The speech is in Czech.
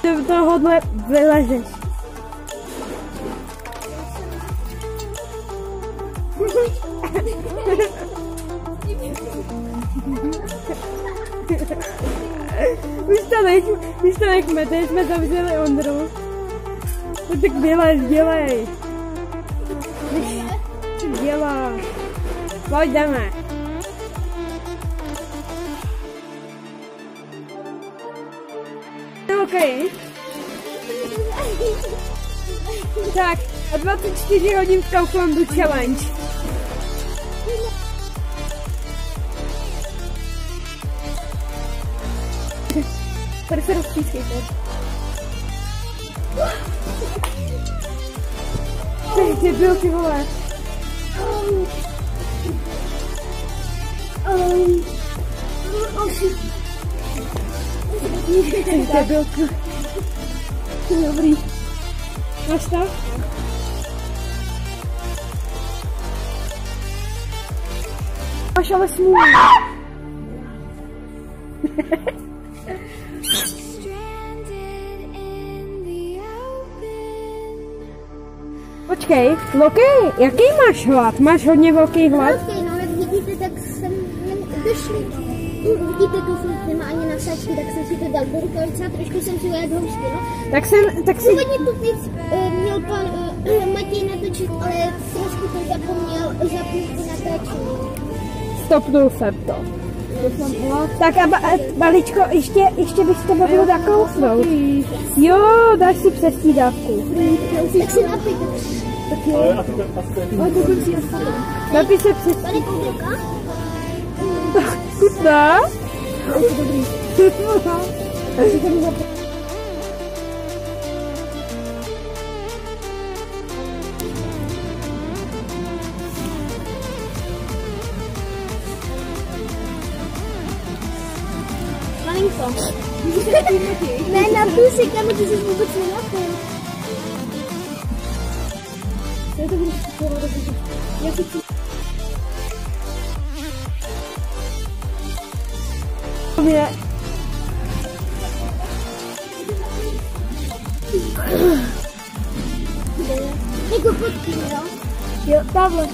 Do tohohle vylezeš. Už to nechme, teď jsme zavřeli Ondru. No tak dělej. Dělá. Pojď, jdeme. OK. Tak, a 24 hodin v Kauflandu challenge. Tady se rozpískejte. Ty byl, ty vole. Ty byl, dobrý. Máš to? Máš ale smůlu. Počkej, Loki, jaký máš hlad? Máš hodně velký hlad? Velký, no jak vidíte, tak jsem došli. Vidíte, tu furt nemá ani nasáčky, tak jsem si to dal do rukavice a trošku jsem si ujet housky, no. Tak si... Původně tu věc měl pan Matěj natočit, ale trošku to zapomněl zapnout natáčení. Stopnul jsem to. Tak a Baličko, ještě bych to mohlo nakousnout. Jo, dáš si přestřídávku. Tak si napijte. Tak jo. Napij se přes... Tady koukka? Chutná? Je to dobrý. Malinko. Ne, napij si, kámo, ty jsi vůbec nenapil. Já to budu zkusit. Já si chci... Jako fotky, jo? Jo, tamhle.